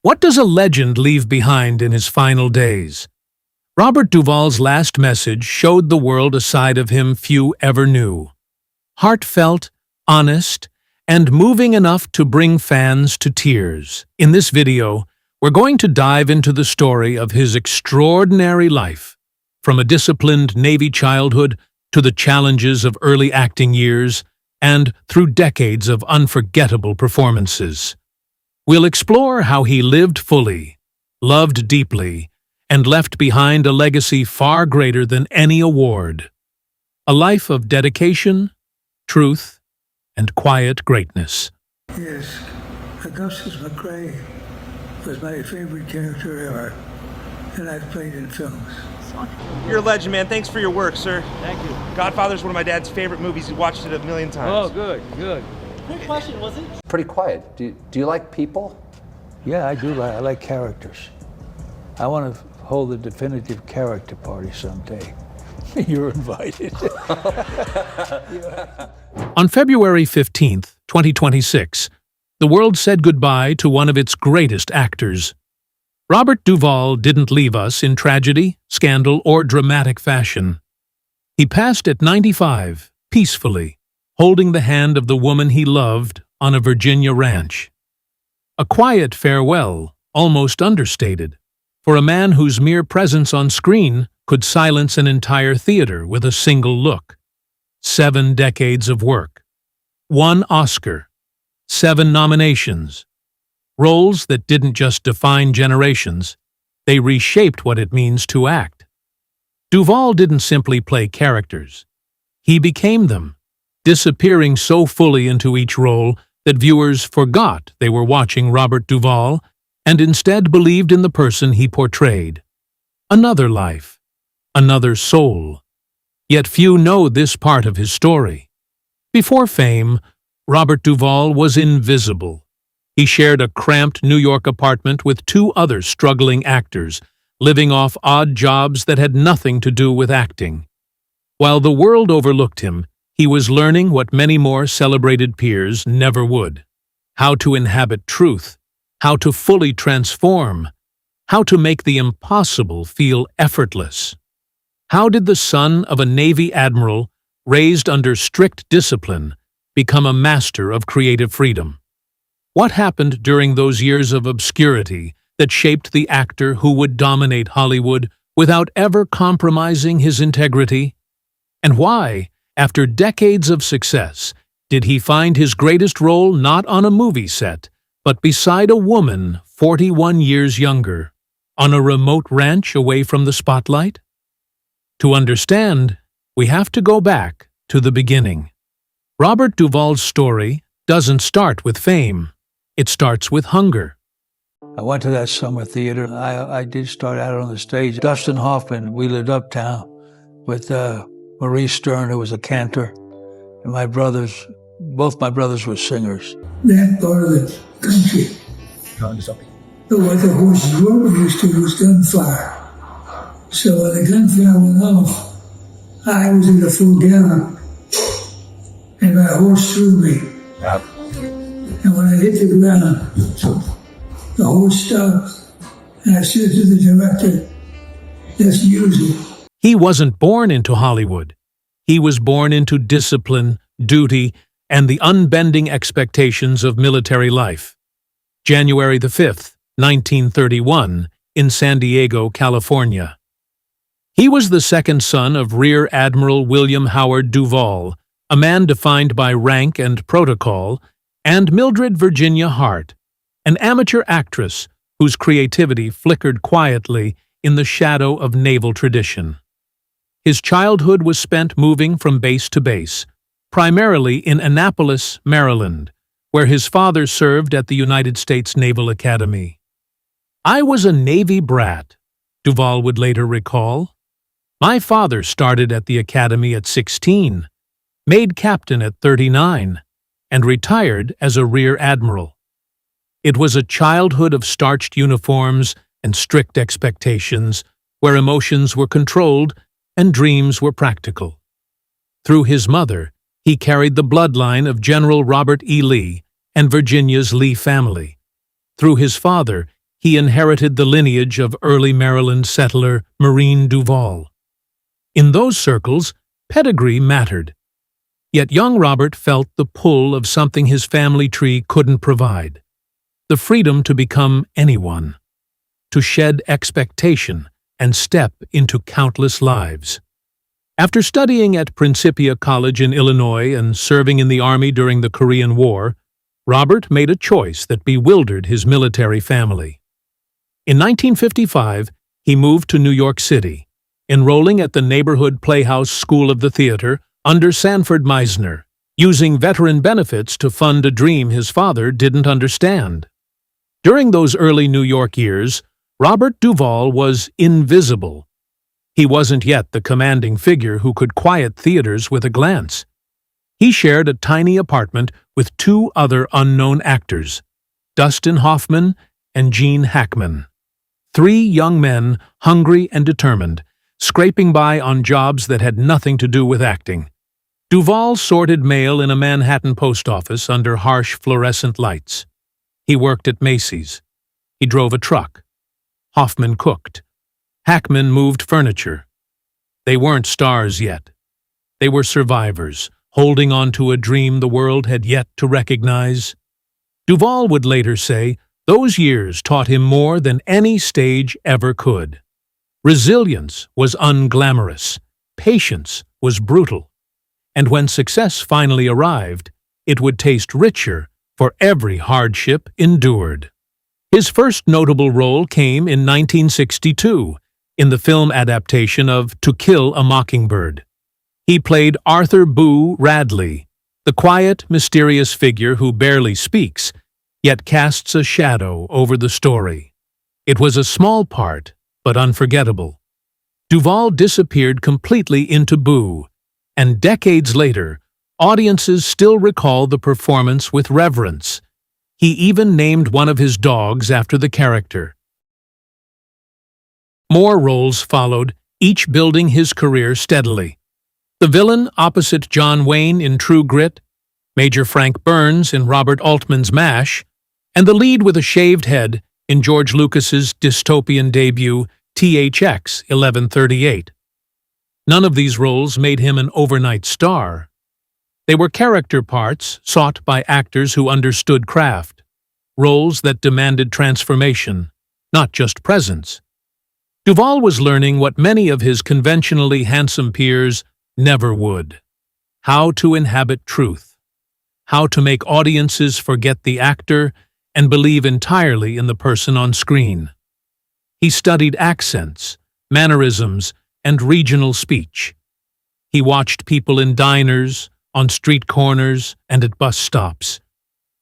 What does a legend leave behind in his final days? Robert Duvall's last message showed the world a side of him few ever knew. Heartfelt, honest, and moving enough to bring fans to tears. In this video, we're going to dive into the story of his extraordinary life, from a disciplined Navy childhood to the challenges of early acting years, and through decades of unforgettable performances. We'll explore how he lived fully, loved deeply, and left behind a legacy far greater than any award. A life of dedication, truth, and quiet greatness. Yes, Augustus McCrae was my favorite character ever that I've played in films. You're a legend, man. Thanks for your work, sir. Thank you. Godfather's one of my dad's favorite movies. He watched it a million times. Oh, good, good. Great question, was it? Pretty quiet. Do you like people? Yeah, I do. I like characters. I want to hold a definitive character party someday. You're invited. On February 15th, 2026, the world said goodbye to one of its greatest actors. Robert Duvall didn't leave us in tragedy, scandal, or dramatic fashion. He passed at 95, peacefully, holding the hand of the woman he loved on a Virginia ranch. A quiet farewell, almost understated, for a man whose mere presence on screen could silence an entire theater with a single look. 7 decades of work. 1 Oscar. 7 nominations. Roles that didn't just define generations, they reshaped what it means to act. Duvall didn't simply play characters. He became them, disappearing so fully into each role that viewers forgot they were watching Robert Duvall and instead believed in the person he portrayed. Another life, another soul. Yet few know this part of his story. Before fame, Robert Duvall was invisible. He shared a cramped New York apartment with 2 other struggling actors, living off odd jobs that had nothing to do with acting. While the world overlooked him, he was learning what many more celebrated peers never would: how to inhabit truth, how to fully transform, how to make the impossible feel effortless. How did the son of a Navy admiral, raised under strict discipline, become a master of creative freedom? What happened during those years of obscurity that shaped the actor who would dominate Hollywood without ever compromising his integrity? And why, after decades of success, did he find his greatest role not on a movie set, but beside a woman 41 years younger, on a remote ranch away from the spotlight? To understand, we have to go back to the beginning. Robert Duvall's story doesn't start with fame. It starts with hunger. I went to that summer theater. I did start out on the stage. Dustin Hoffman, we lived uptown with Maurice Stern, who was a cantor, and both my brothers were singers. That part of the country, where the horses were used to was gunfire. So when the gunfire went off, I was in a full gallop, and my horse threw me. Yep. And when I hit the ground, the horse stopped, and I said to the director, "Let's use it." He wasn't born into Hollywood. He was born into discipline, duty, and the unbending expectations of military life. January the 5th, 1931, in San Diego, California. He was the second son of Rear Admiral William Howard Duvall, a man defined by rank and protocol, and Mildred Virginia Hart, an amateur actress whose creativity flickered quietly in the shadow of naval tradition. His childhood was spent moving from base to base, primarily in Annapolis, Maryland, where his father served at the United States Naval Academy. "I was a Navy brat," Duvall would later recall. "My father started at the Academy at 16, made captain at 39, and retired as a rear admiral. It was a childhood of starched uniforms and strict expectations, where emotions were controlled and dreams were practical. Through his mother, he carried the bloodline of General Robert E. Lee and Virginia's Lee family. Through his father, he inherited the lineage of early Maryland settler Marine Duvall. In those circles, pedigree mattered. Yet young Robert felt the pull of something his family tree couldn't provide: the freedom to become anyone, to shed expectation and step into countless lives. After studying at Principia College in Illinois and serving in the Army during the Korean War, Robert made a choice that bewildered his military family. In 1955, he moved to New York City, enrolling at the neighborhood Playhouse School of the Theater under Sanford Meisner, using veteran benefits to fund a dream his father didn't understand. During those early New York years, Robert Duvall was invisible. He wasn't yet the commanding figure who could quiet theaters with a glance. He shared a tiny apartment with two other unknown actors, Dustin Hoffman and Gene Hackman. Three young men, hungry and determined, scraping by on jobs that had nothing to do with acting. Duvall sorted mail in a Manhattan post office under harsh fluorescent lights. He worked at Macy's. He drove a truck. Hoffman cooked. Hackman moved furniture. They weren't stars yet. They were survivors, holding on to a dream the world had yet to recognize. Duvall would later say, those years taught him more than any stage ever could. Resilience was unglamorous. Patience was brutal. And when success finally arrived, it would taste richer for every hardship endured. His first notable role came in 1962, in the film adaptation of To Kill a Mockingbird. He played Arthur Boo Radley, the quiet, mysterious figure who barely speaks, yet casts a shadow over the story. It was a small part, but unforgettable. Duvall disappeared completely into Boo, and decades later, audiences still recall the performance with reverence. He even named one of his dogs after the character. More roles followed, each building his career steadily. The villain opposite John Wayne in True Grit, Major Frank Burns in Robert Altman's MASH, and the lead with a shaved head in George Lucas's dystopian debut THX 1138. None of these roles made him an overnight star. They were character parts sought by actors who understood craft, roles that demanded transformation, not just presence. Duvall was learning what many of his conventionally handsome peers never would: how to inhabit truth, how to make audiences forget the actor and believe entirely in the person on screen. He studied accents, mannerisms, and regional speech. He watched people in diners, on street corners, and at bus stops.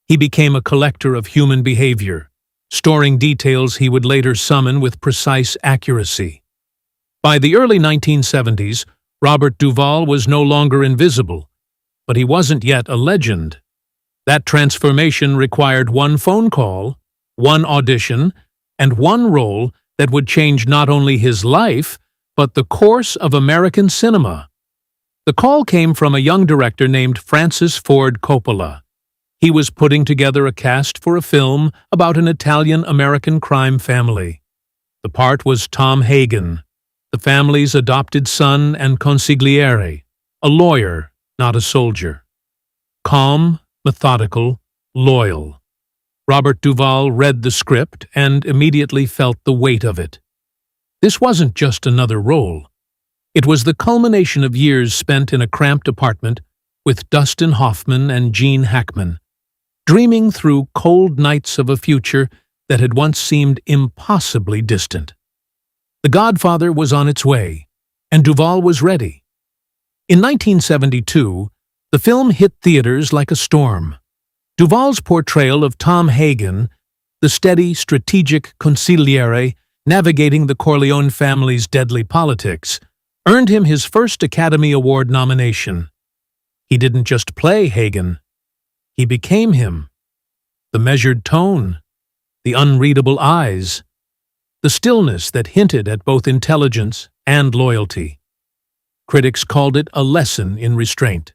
He became a collector of human behavior, storing details he would later summon with precise accuracy. By the early 1970s, Robert Duvall was no longer invisible, but he wasn't yet a legend. That transformation required one phone call, one audition, and one role that would change not only his life, but the course of American cinema. The call came from a young director named Francis Ford Coppola. He was putting together a cast for a film about an Italian-American crime family. The part was Tom Hagen, the family's adopted son and consigliere, a lawyer, not a soldier. Calm, methodical, loyal. Robert Duvall read the script and immediately felt the weight of it. This wasn't just another role. It was the culmination of years spent in a cramped apartment with Dustin Hoffman and Gene Hackman, dreaming through cold nights of a future that had once seemed impossibly distant. The Godfather was on its way, and Duvall was ready. In 1972, the film hit theaters like a storm. Duvall's portrayal of Tom Hagen, the steady, strategic consigliere navigating the Corleone family's deadly politics, earned him his first Academy Award nomination. He didn't just play Hagen. He became him. The measured tone, the unreadable eyes, the stillness that hinted at both intelligence and loyalty. Critics called it a lesson in restraint.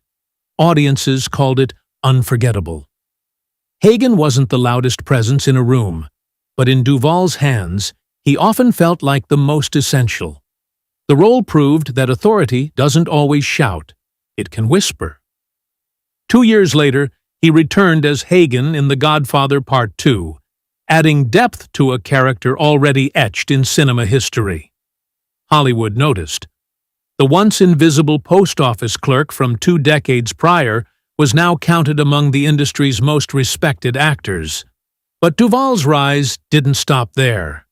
Audiences called it unforgettable. Hagen wasn't the loudest presence in a room. but in Duvall's hands, he often felt like the most essential. The role proved that authority doesn't always shout, it can whisper. 2 years later, he returned as Hagen in The Godfather Part 2, adding depth to a character already etched in cinema history. Hollywood noticed. The once invisible post office clerk from 2 decades prior was now counted among the industry's most respected actors. But Duvall's rise didn't stop there.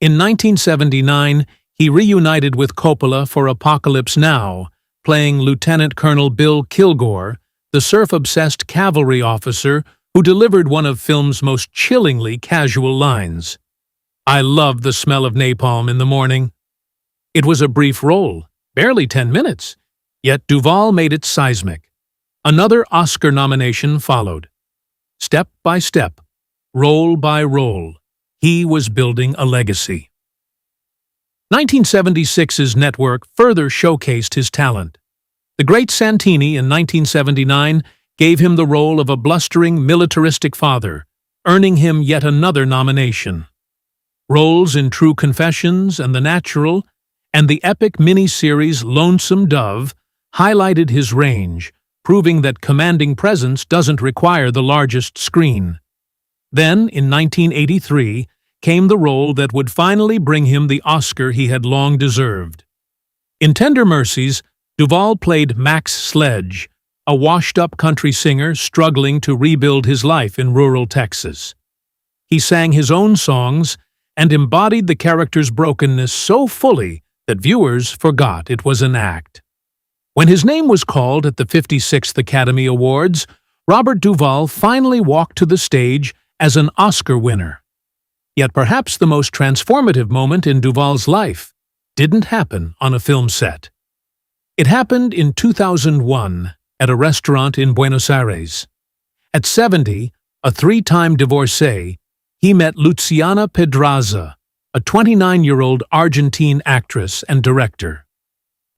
In 1979, he reunited with Coppola for Apocalypse Now, playing Lieutenant Colonel Bill Kilgore, the surf-obsessed cavalry officer who delivered one of film's most chillingly casual lines. "I love the smell of napalm in the morning." It was a brief role, barely 10 minutes, yet Duvall made it seismic. Another Oscar nomination followed. Step by step, role by role, he was building a legacy. 1976's Network further showcased his talent. The Great Santini in 1979 gave him the role of a blustering, militaristic father, earning him yet another nomination. Roles in True Confessions and The Natural, and the epic miniseries Lonesome Dove highlighted his range, proving that commanding presence doesn't require the largest screen. Then, in 1983, came the role that would finally bring him the Oscar he had long deserved. In Tender Mercies, Duvall played Max Sledge, a washed-up country singer struggling to rebuild his life in rural Texas. He sang his own songs and embodied the character's brokenness so fully that viewers forgot it was an act. When his name was called at the 56th Academy Awards, Robert Duvall finally walked to the stage as an Oscar winner. Yet perhaps the most transformative moment in Duvall's life didn't happen on a film set. It happened in 2001 at a restaurant in Buenos Aires. At 70, a 3-time divorcee, he met Luciana Pedraza, a 29-year-old Argentine actress and director.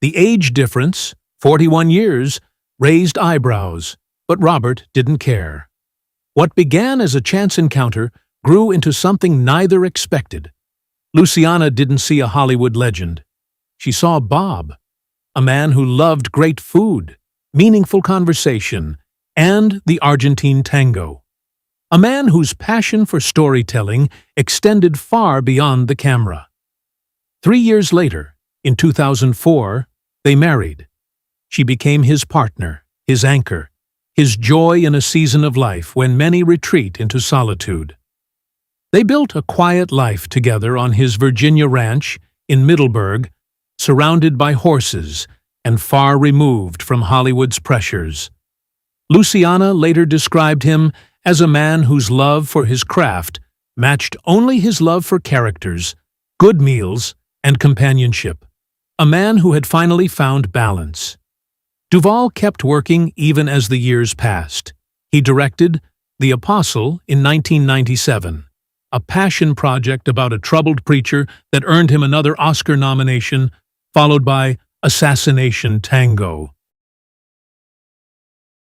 The age difference, 41 years, raised eyebrows, but Robert didn't care. What began as a chance encounter grew into something neither expected. Luciana didn't see a Hollywood legend. She saw Bob, a man who loved great food, meaningful conversation, and the Argentine tango. A man whose passion for storytelling extended far beyond the camera. 3 years later, in 2004, they married. She became his partner, his anchor, his joy in a season of life when many retreat into solitude. They built a quiet life together on his Virginia ranch in Middleburg, surrounded by horses and far removed from Hollywood's pressures. Luciana later described him as a man whose love for his craft matched only his love for characters, good meals, and companionship. A man who had finally found balance. Duvall kept working even as the years passed. He directed The Apostle in 1997, a passion project about a troubled preacher that earned him another Oscar nomination, followed by Assassination Tango.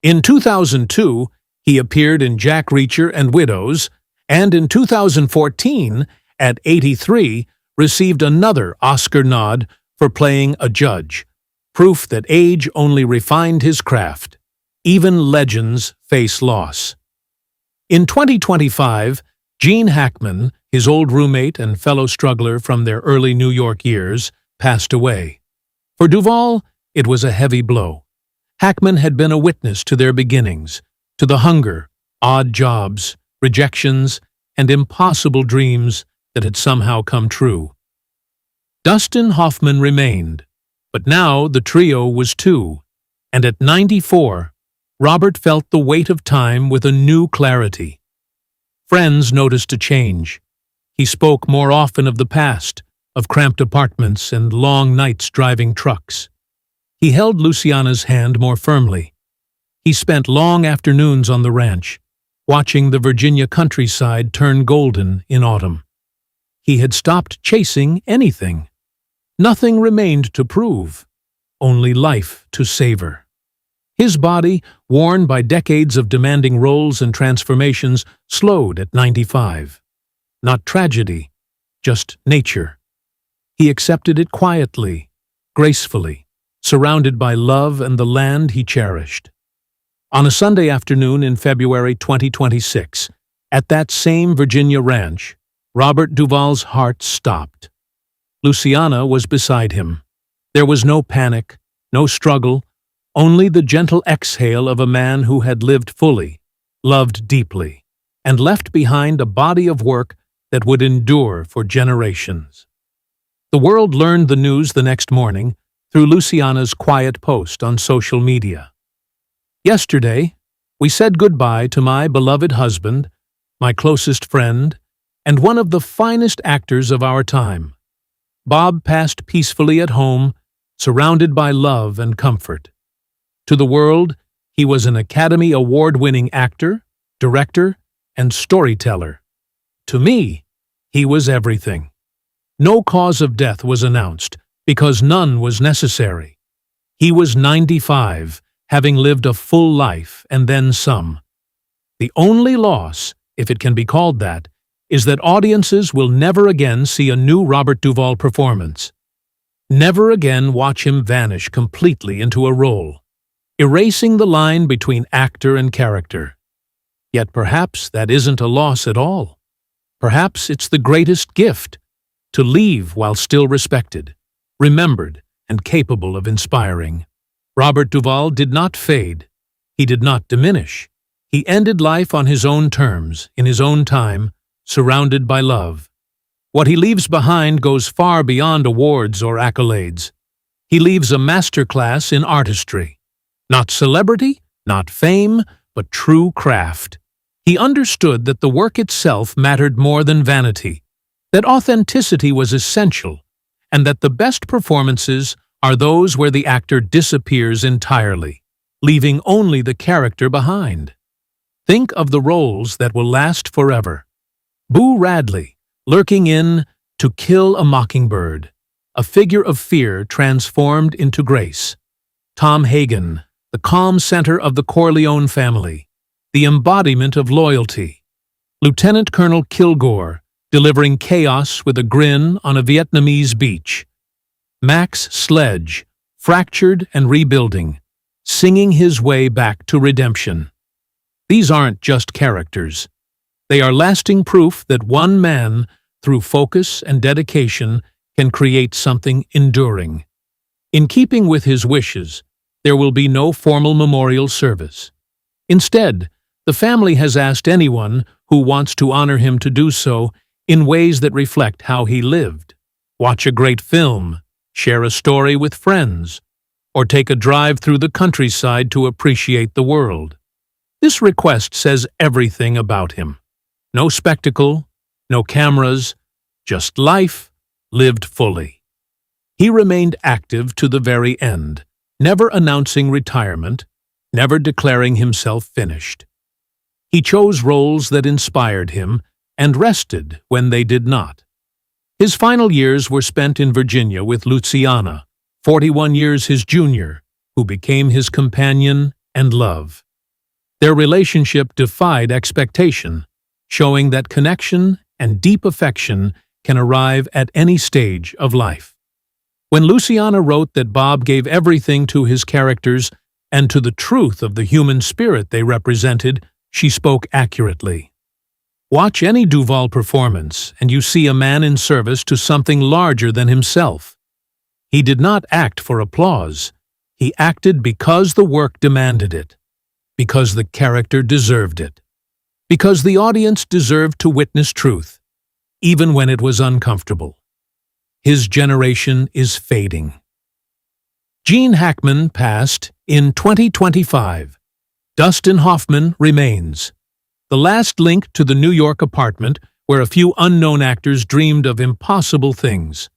In 2002, he appeared in Jack Reacher and Widows, and in 2014, at 83, received another Oscar nod for playing a judge, proof that age only refined his craft. Even legends face loss. In 2025, Gene Hackman, his old roommate and fellow struggler from their early New York years, passed away. For Duvall, it was a heavy blow. Hackman had been a witness to their beginnings, to the hunger, odd jobs, rejections, and impossible dreams that had somehow come true. Dustin Hoffman remained, but now the trio was 2, and at 94, Robert felt the weight of time with a new clarity. Friends noticed a change. He spoke more often of the past, of cramped apartments and long nights driving trucks. He held Luciana's hand more firmly. He spent long afternoons on the ranch, watching the Virginia countryside turn golden in autumn. He had stopped chasing anything. Nothing remained to prove, only life to savor. His body, worn by decades of demanding roles and transformations, slowed at 95. not tragedy, just nature. He accepted it quietly, gracefully, surrounded by love and the land he cherished. On a Sunday afternoon in February 2026, at that same Virginia ranch, Robert Duvall's heart stopped. Luciana was beside him. There was no panic, no struggle, only the gentle exhale of a man who had lived fully, loved deeply, and left behind a body of work that would endure for generations. The world learned the news the next morning through Luciana's quiet post on social media. Yesterday, we said goodbye to my beloved husband, my closest friend, and one of the finest actors of our time. Bob passed peacefully at home, surrounded by love and comfort. To the world, he was an Academy Award-winning actor, director, and storyteller. To me, he was everything. No cause of death was announced, because none was necessary. He was 95, having lived a full life and then some. The only loss, if it can be called that, is that audiences will never again see a new Robert Duvall performance. Never again watch him vanish completely into a role, erasing the line between actor and character. Yet perhaps that isn't a loss at all. Perhaps it's the greatest gift, to leave while still respected, remembered, and capable of inspiring. Robert Duvall did not fade. He did not diminish. He ended life on his own terms, in his own time, surrounded by love. What he leaves behind goes far beyond awards or accolades. He leaves a masterclass in artistry. Not celebrity, not fame, but true craft. He understood that the work itself mattered more than vanity, that authenticity was essential, and that the best performances are those where the actor disappears entirely, leaving only the character behind. Think of the roles that will last forever. Boo Radley, lurking in To Kill a Mockingbird, a figure of fear transformed into grace. Tom Hagen, the calm center of the Corleone family, the embodiment of loyalty. Lieutenant Colonel Kilgore, delivering chaos with a grin on a Vietnamese beach. Max Sledge, fractured and rebuilding, singing his way back to redemption. These aren't just characters. They are lasting proof that one man, through focus and dedication, can create something enduring. In keeping with his wishes, there will be no formal memorial service. Instead, the family has asked anyone who wants to honor him to do so in ways that reflect how he lived. Watch a great film, share a story with friends, or take a drive through the countryside to appreciate the world. This request says everything about him. No spectacle, no cameras, just life lived fully. He remained active to the very end, never announcing retirement, never declaring himself finished. He chose roles that inspired him and rested when they did not. His final years were spent in Virginia with Luciana, 41 years his junior, who became his companion and love. Their relationship defied expectation, showing that connection and deep affection can arrive at any stage of life. When Luciana wrote that Bob gave everything to his characters and to the truth of the human spirit they represented, she spoke accurately. Watch any Duvall performance, and you see a man in service to something larger than himself. He did not act for applause. He acted because the work demanded it, because the character deserved it, because the audience deserved to witness truth, even when it was uncomfortable. His generation is fading. Gene Hackman passed in 2025. Dustin Hoffman remains. The last link to the New York apartment where a few unknown actors dreamed of impossible things.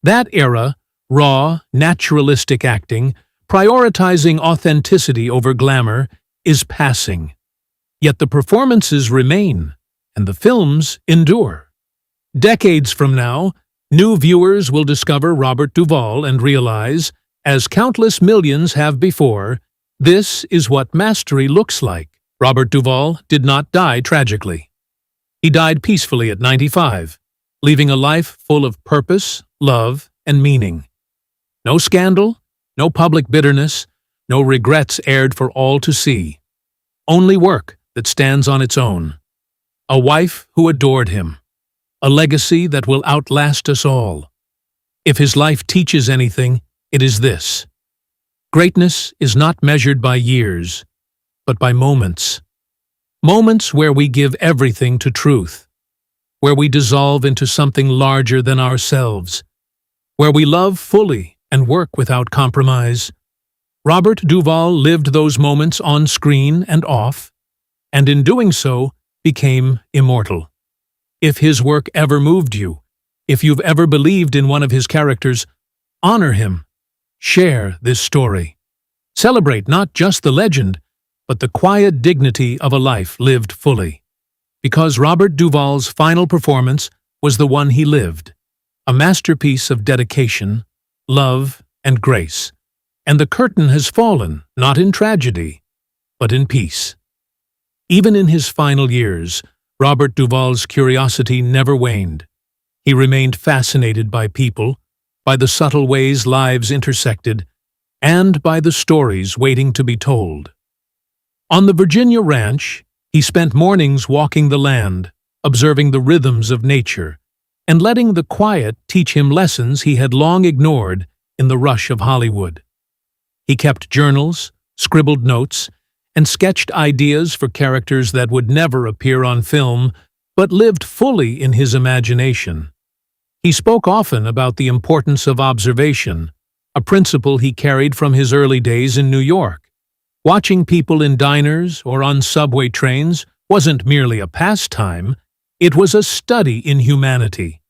That era, raw, naturalistic acting, prioritizing authenticity over glamour, is passing. Yet the performances remain, and the films endure. Decades from now, new viewers will discover Robert Duvall and realize, as countless millions have before, this is what mastery looks like. Robert Duvall did not die tragically. He died peacefully at 95, leaving a life full of purpose, love, and meaning. No scandal, no public bitterness, no regrets aired for all to see. Only work that stands on its own. A wife who adored him. A legacy that will outlast us all. If his life teaches anything, it is this. Greatness is not measured by years, but by moments. Moments where we give everything to truth, where we dissolve into something larger than ourselves, where we love fully and work without compromise. Robert Duvall lived those moments on screen and off, and in doing so, became immortal. If his work ever moved you, if you've ever believed in one of his characters, honor him. Share this story. Celebrate not just the legend, but the quiet dignity of a life lived fully. Because Robert Duvall's final performance was the one he lived, a masterpiece of dedication, love, and grace. And the curtain has fallen, not in tragedy, but in peace. Even in his final years, Robert Duvall's curiosity never waned. He remained fascinated by people, by the subtle ways lives intersected, and by the stories waiting to be told. On the Virginia ranch, he spent mornings walking the land, observing the rhythms of nature, and letting the quiet teach him lessons he had long ignored in the rush of Hollywood. He kept journals, scribbled notes, and sketched ideas for characters that would never appear on film, but lived fully in his imagination. He spoke often about the importance of observation, a principle he carried from his early days in New York. Watching people in diners or on subway trains wasn't merely a pastime, it was a study in humanity.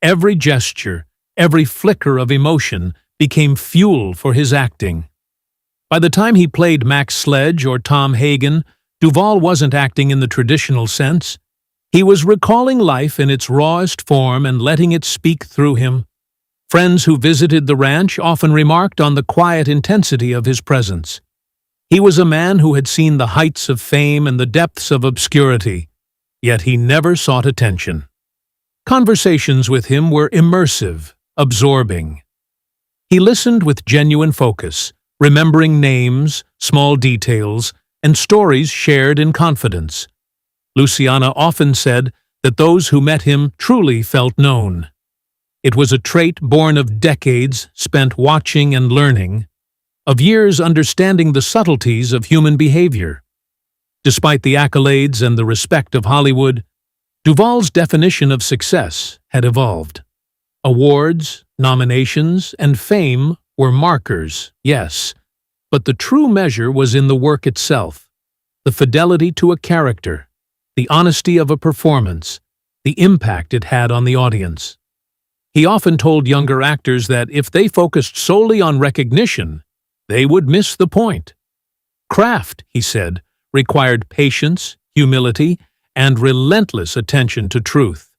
Every gesture, every flicker of emotion became fuel for his acting. By the time he played Max Sledge or Tom Hagen, Duvall wasn't acting in the traditional sense. He was recalling life in its rawest form and letting it speak through him. Friends who visited the ranch often remarked on the quiet intensity of his presence. He was a man who had seen the heights of fame and the depths of obscurity, yet he never sought attention. Conversations with him were immersive, absorbing. He listened with genuine focus, remembering names, small details, and stories shared in confidence. Luciana often said that those who met him truly felt known. It was a trait born of decades spent watching and learning, of years understanding the subtleties of human behavior. Despite the accolades and the respect of Hollywood, Duvall's definition of success had evolved. Awards, nominations, and fame were markers, yes, but the true measure was in the work itself, the fidelity to a character, the honesty of a performance, the impact it had on the audience. He often told younger actors that if they focused solely on recognition, they would miss the point. Craft, he said, required patience, humility, and relentless attention to truth.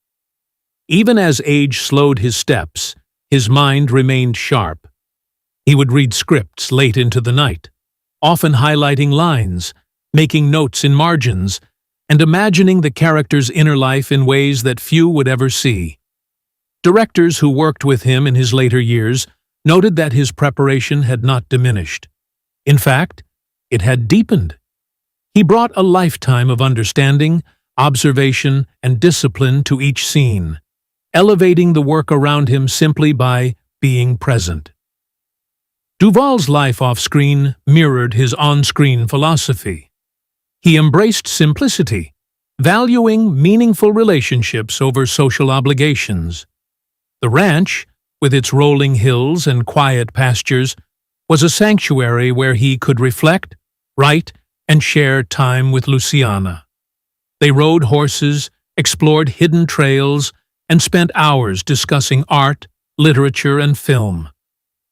Even as age slowed his steps, his mind remained sharp. He would read scripts late into the night, often highlighting lines, making notes in margins, and imagining the character's inner life in ways that few would ever see. Directors who worked with him in his later years noted that his preparation had not diminished. In fact, it had deepened. He brought a lifetime of understanding, observation, and discipline to each scene, elevating the work around him simply by being present. Duvall's life off-screen mirrored his on-screen philosophy. He embraced simplicity, valuing meaningful relationships over social obligations. The ranch, with its rolling hills and quiet pastures, was a sanctuary where he could reflect, write, and share time with Luciana. They rode horses, explored hidden trails, and spent hours discussing art, literature, and film.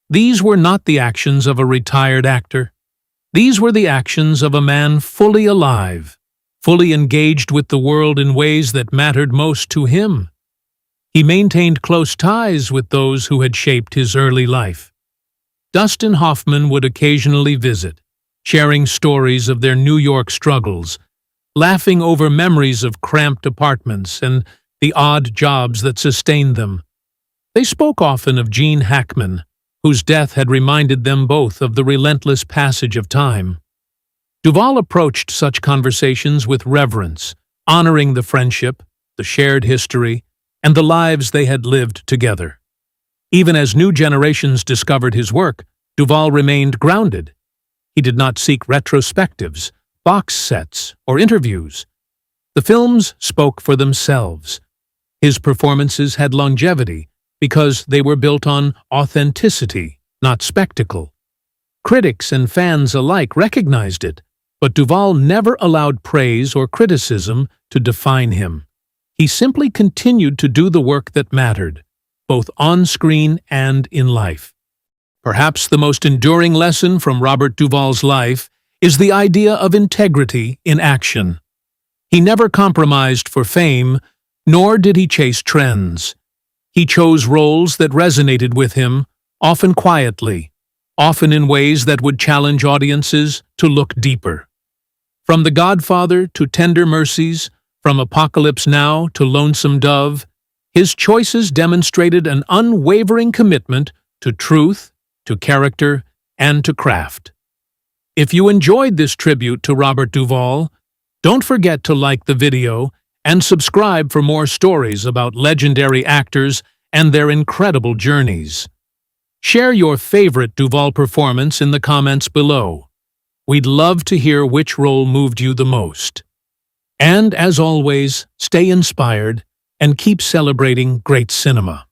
These were not the actions of a retired actor. These were the actions of a man fully alive, fully engaged with the world in ways that mattered most to him. He maintained close ties with those who had shaped his early life. Dustin Hoffman would occasionally visit, sharing stories of their New York struggles, laughing over memories of cramped apartments and the odd jobs that sustained them. They spoke often of Gene Hackman, whose death had reminded them both of the relentless passage of time. Duvall approached such conversations with reverence, honoring the friendship, the shared history, and the lives they had lived together. Even as new generations discovered his work, Duvall remained grounded. He did not seek retrospectives, box sets, or interviews. The films spoke for themselves. His performances had longevity because they were built on authenticity, not spectacle. Critics and fans alike recognized it, but Duvall never allowed praise or criticism to define him. He simply continued to do the work that mattered, both on screen and in life. Perhaps the most enduring lesson from Robert Duvall's life is the idea of integrity in action. He never compromised for fame, nor did he chase trends. He chose roles that resonated with him, often quietly, often in ways that would challenge audiences to look deeper. From The Godfather to Tender Mercies, from Apocalypse Now to Lonesome Dove, his choices demonstrated an unwavering commitment to truth, to character, and to craft. If you enjoyed this tribute to Robert Duvall, don't forget to like the video and subscribe for more stories about legendary actors and their incredible journeys. Share your favorite Duvall performance in the comments below. We'd love to hear which role moved you the most. And as always, stay inspired and keep celebrating great cinema.